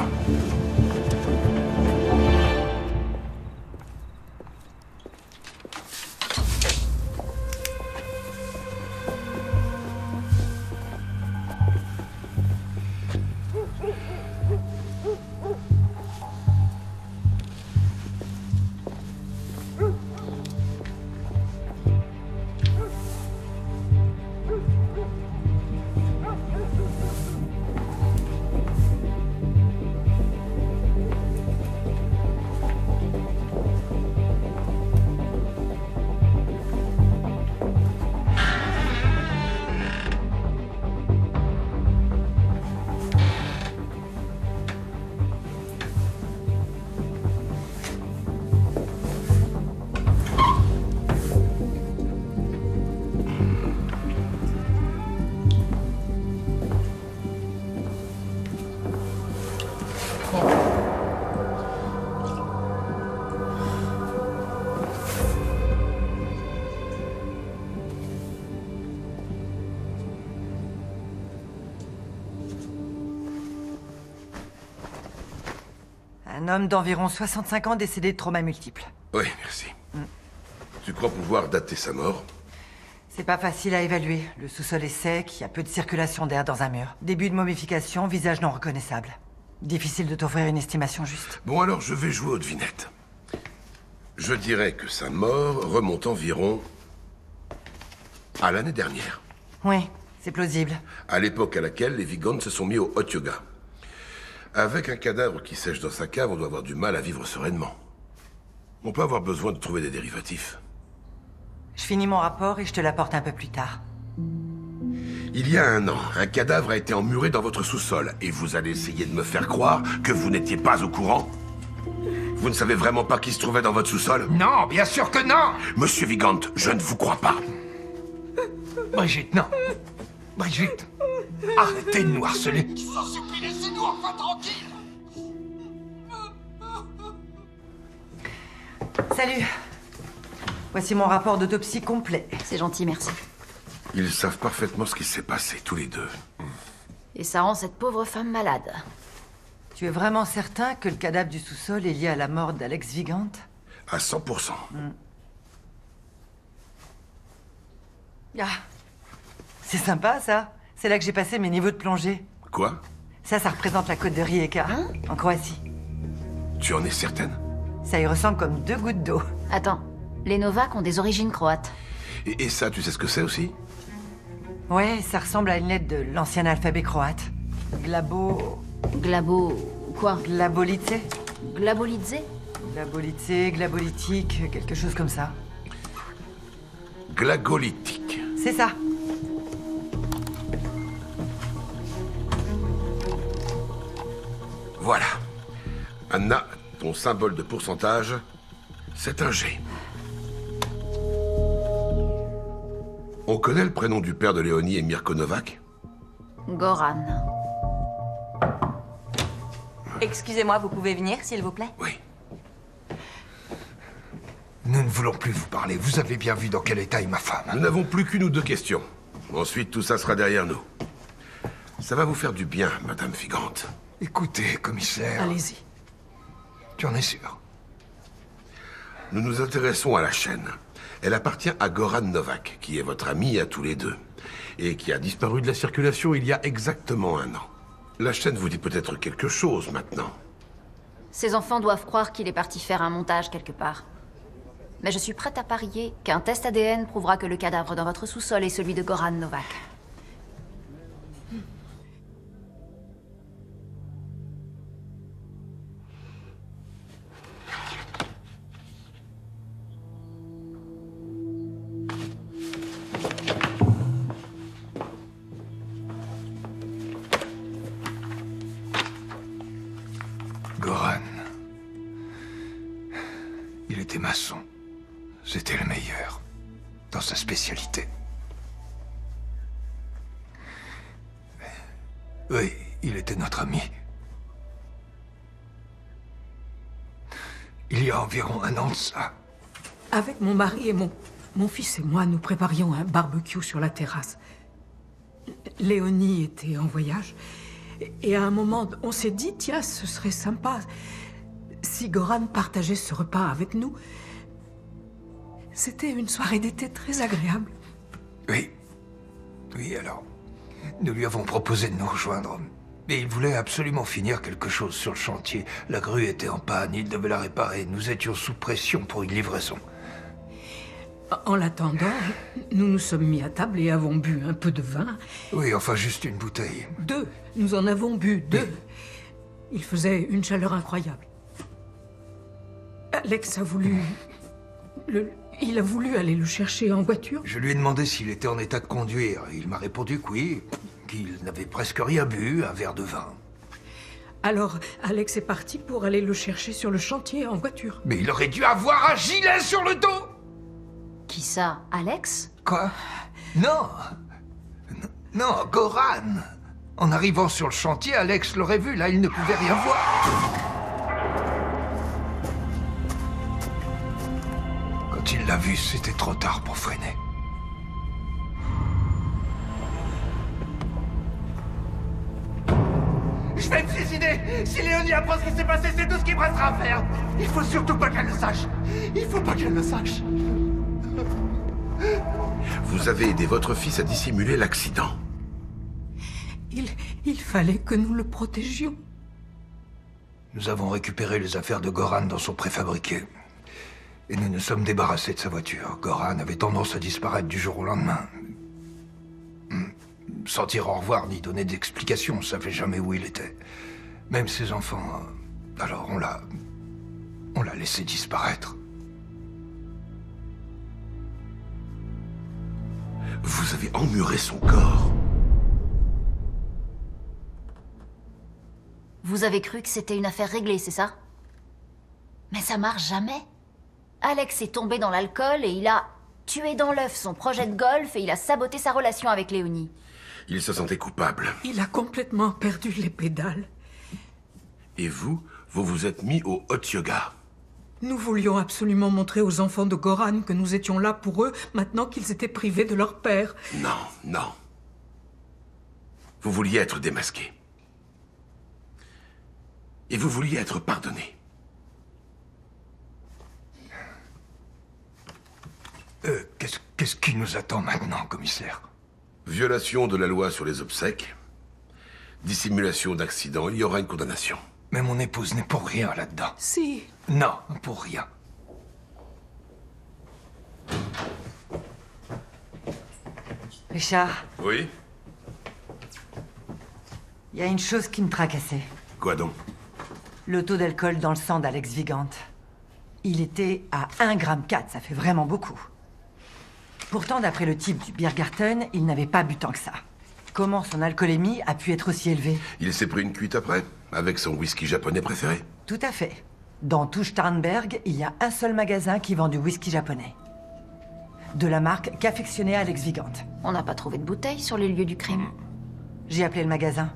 Un homme d'environ 65 ans décédé de traumas multiples. Oui, merci. Tu crois pouvoir dater sa mort? C'est pas facile à évaluer. Le sous-sol est sec, il y a peu de circulation d'air dans un mur. Début de momification, visage non reconnaissable. Difficile de t'offrir une estimation juste. Bon, alors je vais jouer aux devinettes. Je dirais que sa mort remonte environ à l'année dernière. Oui, c'est plausible. À l'époque à laquelle les Vigantes se sont mis au hot yoga. Avec un cadavre qui sèche dans sa cave, on doit avoir du mal à vivre sereinement. On peut avoir besoin de trouver des dérivatifs. Je finis mon rapport et je te l'apporte un peu plus tard. Il y a 1 an, un cadavre a été emmuré dans votre sous-sol. Et vous allez essayer de me faire croire que vous n'étiez pas au courant? Vous ne savez vraiment pas qui se trouvait dans votre sous-sol? Non, bien sûr que non! Monsieur Vigante, je ne vous crois pas. Brigitte, non. Brigitte, arrêtez de nous harceler. Je vous en supplie, laissez-nous enfin tranquille. Salut. Voici mon rapport d'autopsie complet. C'est gentil, merci. Ils savent parfaitement ce qui s'est passé, tous les deux. Et ça rend cette pauvre femme malade. Tu es vraiment certain que le cadavre du sous-sol est lié à la mort d'Alex Vigante? À 100%. Ah. C'est sympa, ça. C'est là que j'ai passé mes niveaux de plongée. Quoi? Ça représente la côte de Rijeka, en Croatie. Tu en es certaine? Ça y ressemble comme 2 gouttes d'eau. Attends, les Novak ont des origines croates. Et ça, tu sais ce que c'est aussi? Ouais, ça ressemble à une lettre de l'ancien alphabet croate. Glabo... Quoi? Glabolice? Glabolidze? Glabolice, glabolitique, quelque chose comme ça. Glagolitique. C'est ça. Voilà. Anna, ton symbole de pourcentage, c'est un G. On connaît le prénom du père de Léonie et Mirko Novak? Goran. Excusez-moi, vous pouvez venir, s'il vous plaît? Oui. Nous ne voulons plus vous parler. Vous avez bien vu dans quel état est ma femme. Nous n'avons plus qu'une ou 2 questions. Ensuite, tout ça sera derrière nous. Ça va vous faire du bien, Madame Vigante. Écoutez, commissaire. Allez-y. Tu en es sûr? Nous nous intéressons à la chaîne. Elle appartient à Goran Novak, qui est votre ami à tous les deux, et qui a disparu de la circulation il y a exactement 1 an. La chaîne vous dit peut-être quelque chose maintenant. Ces enfants doivent croire qu'il est parti faire un montage quelque part. Mais je suis prête à parier qu'un test ADN prouvera que le cadavre dans votre sous-sol est celui de Goran Novak. était maçon. C'était le meilleur. Dans sa spécialité. Oui, il était notre ami. Il y a environ 1 an de ça. Avec mon mari et mon fils et moi, nous préparions un barbecue sur la terrasse. Léonie était en voyage. Et à un moment, on s'est dit, tiens, ce serait sympa si Goran partageait ce repas avec nous. C'était une soirée d'été très agréable. Oui. Oui, alors, nous lui avons proposé de nous rejoindre. Mais il voulait absolument finir quelque chose sur le chantier. La grue était en panne, il devait la réparer. Nous étions sous pression pour une livraison. En l'attendant, nous nous sommes mis à table et avons bu un peu de vin. Oui, enfin juste une bouteille. 2. Nous en avons bu 2. Il faisait une chaleur incroyable. Alex a voulu... Il a voulu aller le chercher en voiture. Je lui ai demandé s'il était en état de conduire. Il m'a répondu que oui, qu'il n'avait presque rien bu, un verre de vin. Alors, Alex est parti pour aller le chercher sur le chantier en voiture. Mais il aurait dû avoir un gilet sur le dos! Qui ça? Alex? Quoi? Non! Non, Goran! En arrivant sur le chantier, Alex l'aurait vu, là, il ne pouvait rien voir. Quand il l'a vu, c'était trop tard pour freiner. Je vais me suicider! Si Léonie apprend ce qui s'est passé, c'est tout ce qu'il me restera à faire! Il faut surtout pas qu'elle le sache! Il faut pas qu'elle le sache! Vous avez aidé votre fils à dissimuler l'accident. Il fallait que nous le protégions. Nous avons récupéré les affaires de Goran dans son préfabriqué. Et nous nous sommes débarrassés de sa voiture. Goran avait tendance à disparaître du jour au lendemain. Sans dire au revoir ni donner d'explications, on ne savait jamais où il était. Même ses enfants. Alors on l'a laissé disparaître. Vous avez emmuré son corps. Vous avez cru que c'était une affaire réglée, c'est ça? Mais ça marche jamais. Alex est tombé dans l'alcool et il a tué dans l'œuf son projet de golf et il a saboté sa relation avec Léonie. Il se sentait coupable. Il a complètement perdu les pédales. Et vous vous êtes mis au hot yoga. Nous voulions absolument montrer aux enfants de Goran que nous étions là pour eux, maintenant qu'ils étaient privés de leur père. Non, non. Vous vouliez être démasqué. Et vous vouliez être pardonné. Qu'est-ce qui nous attend maintenant, commissaire? Violation de la loi sur les obsèques. Dissimulation d'accident, il y aura une condamnation. Mais mon épouse n'est pour rien là-dedans. Si. Non, pour rien. Richard, Oui? il y a une chose qui me tracassait. Quoi donc? Le taux d'alcool dans le sang d'Alex Vigant. Il était à 1,4 g, ça fait vraiment beaucoup. Pourtant, d'après le type du Biergarten, il n'avait pas bu tant que ça. Comment son alcoolémie a pu être aussi élevée? Il s'est pris une cuite après, avec son whisky japonais préféré. Tout à fait. Dans tout Starnberg, il y a un seul magasin qui vend du whisky japonais. De la marque qu'affectionnait Alex Vigant. On n'a pas trouvé de bouteille sur les lieux du crime. J'ai appelé le magasin.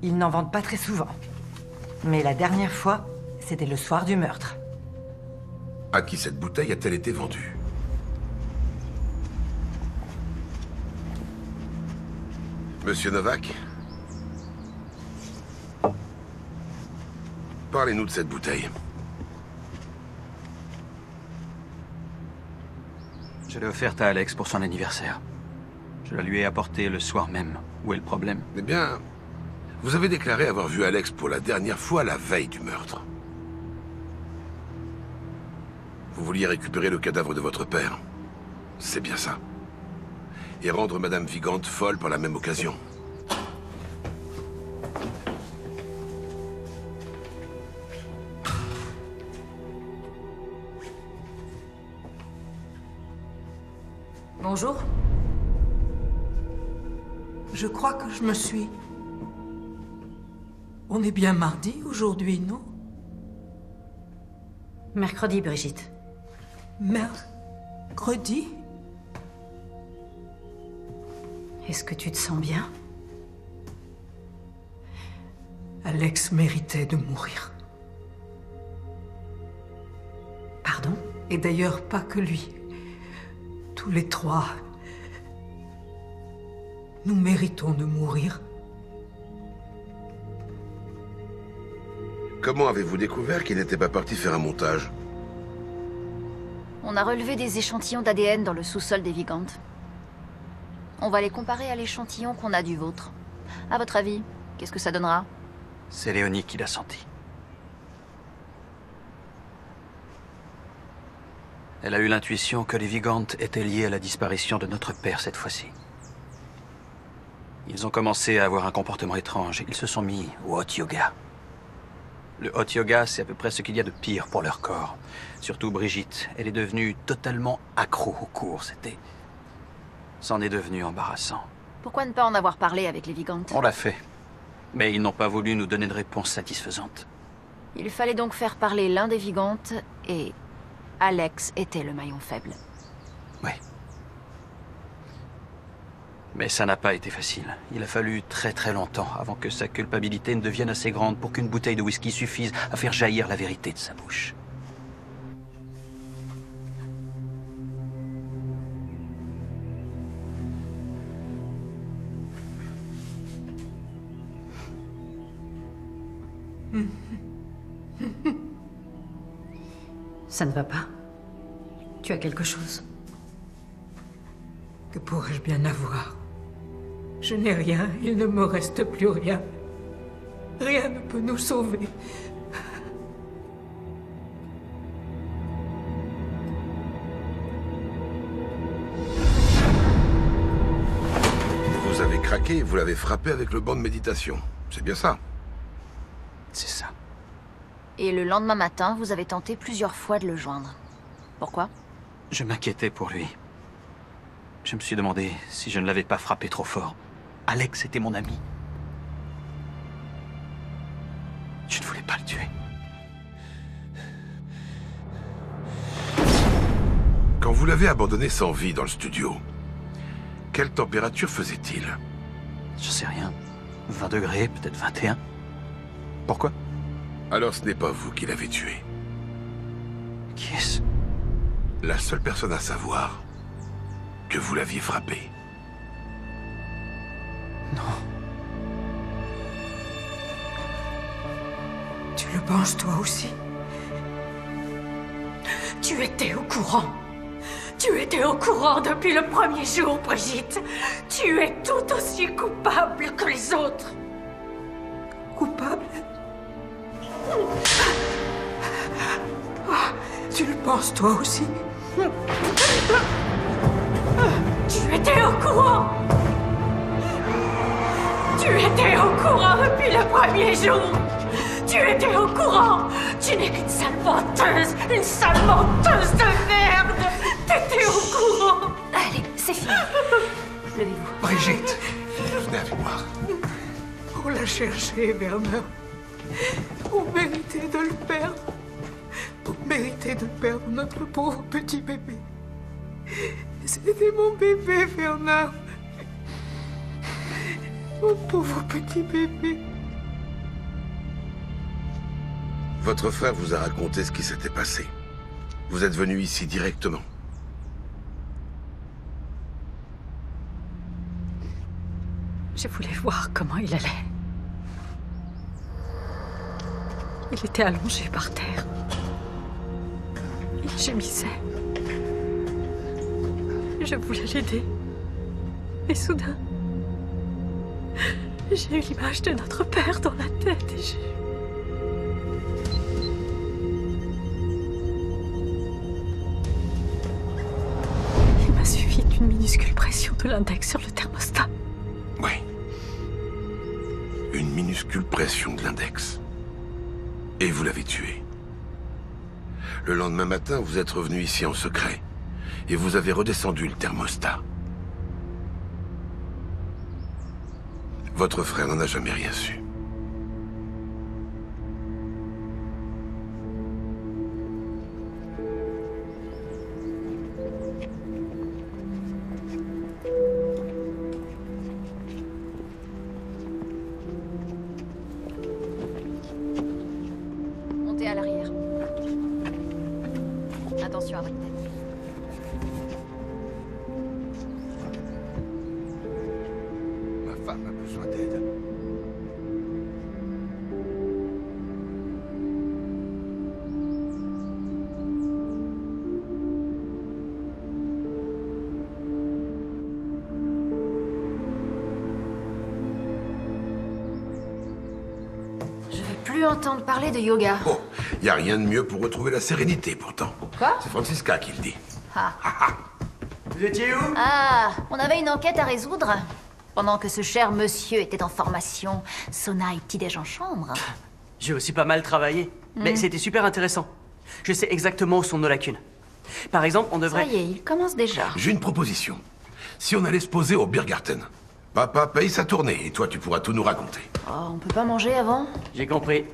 Ils n'en vendent pas très souvent. Mais la dernière fois, c'était le soir du meurtre. À qui cette bouteille a-t-elle été vendue? Monsieur Novak? Parlez-nous de cette bouteille. Je l'ai offerte à Alex pour son anniversaire. Je la lui ai apportée le soir même. Où est le problème? Eh bien, vous avez déclaré avoir vu Alex pour la dernière fois la veille du meurtre. Vous vouliez récupérer le cadavre de votre père. C'est bien ça. Et rendre Madame Vigant folle par la même occasion. Bonjour. Je crois que je me suis... On est bien mardi aujourd'hui, non? Mercredi, Brigitte. Mercredi? Est-ce que tu te sens bien? Alex méritait de mourir. Pardon? Et d'ailleurs, pas que lui. Tous les trois. Nous méritons de mourir. Comment avez-vous découvert qu'il n'était pas parti faire un montage? On a relevé des échantillons d'ADN dans le sous-sol des Vigantes. On va les comparer à l'échantillon qu'on a du vôtre. À votre avis, qu'est-ce que ça donnera? C'est Léonie qui l'a senti. Elle a eu l'intuition que les Vigantes étaient liés à la disparition de notre père cette fois-ci. Ils ont commencé à avoir un comportement étrange. Ils se sont mis au hot yoga. Le hot yoga, c'est à peu près ce qu'il y a de pire pour leur corps. Surtout Brigitte. Elle est devenue totalement accro au cours. C'en est devenu embarrassant. Pourquoi ne pas en avoir parlé avec les Vigantes? On l'a fait. Mais ils n'ont pas voulu nous donner de réponse satisfaisante. Il fallait donc faire parler l'un des Vigantes et Alex était le maillon faible. Oui. Mais ça n'a pas été facile. Il a fallu très très longtemps avant que sa culpabilité ne devienne assez grande pour qu'une bouteille de whisky suffise à faire jaillir la vérité de sa bouche. Ça ne va pas? Tu as quelque chose? Que pourrais-je bien avoir? Je n'ai rien, il ne me reste plus rien. Rien ne peut nous sauver. Vous avez craqué et vous l'avez frappé avec le banc de méditation. C'est bien ça? C'est ça. Et le lendemain matin, vous avez tenté plusieurs fois de le joindre. Pourquoi? Je m'inquiétais pour lui. Je me suis demandé si je ne l'avais pas frappé trop fort. Alex était mon ami. Je ne voulais pas le tuer. Quand vous l'avez abandonné sans vie dans le studio, quelle température faisait-il? Je sais rien. 20 degrés, peut-être 21. Pourquoi? Alors ce n'est pas vous qui l'avez tué. Qui est-ce? La seule personne à savoir que vous l'aviez frappé. Non. Tu le penses toi aussi? Tu étais au courant. Tu étais au courant depuis le premier jour, Brigitte. Tu es tout aussi coupable que les autres. Coupable? Tu le penses toi aussi? Tu étais au courant. Tu étais au courant depuis le premier jour. Tu étais au courant. Tu n'es qu'une sale menteuse. Une sale menteuse de merde. T'étais au courant. Allez, c'est fini. Levez-vous. Brigitte, venez avec moi. On l'a cherché, Bernard. On méritait de le perdre. On méritait de perdre notre pauvre petit bébé. C'était mon bébé, Bernard. Mon pauvre petit bébé. Votre frère vous a raconté ce qui s'était passé. Vous êtes venu ici directement. Je voulais voir comment il allait. Il était allongé par terre. Il gémissait. Je voulais l'aider. Et soudain, j'ai eu l'image de notre père dans la tête et il m'a suffi d'une minuscule pression de l'index sur le thermostat. Oui. Une minuscule pression de l'index. Et vous l'avez tué. Le lendemain matin, vous êtes revenu ici en secret. Et vous avez redescendu le thermostat. Votre frère n'en a jamais rien su. femme a besoin d'aide. Plus entendre parler de yoga. Oh, y a rien de mieux pour retrouver la sérénité, pourtant. Quoi? C'est Francisca qui le dit. Ah. Vous étiez où? Ah, on avait une enquête à résoudre. Pendant que ce cher monsieur était en formation, sauna et petit-déj en chambre. J'ai aussi pas mal travaillé. Mais c'était super intéressant. Je sais exactement où sont nos lacunes. Par exemple, on devrait... Ça y est, il commence déjà. J'ai une proposition. Si on allait se poser au Biergarten, papa paye sa tournée et toi tu pourras tout nous raconter. Oh, on peut pas manger avant? J'ai compris.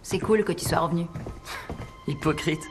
C'est cool que tu sois revenu. Hypocrite.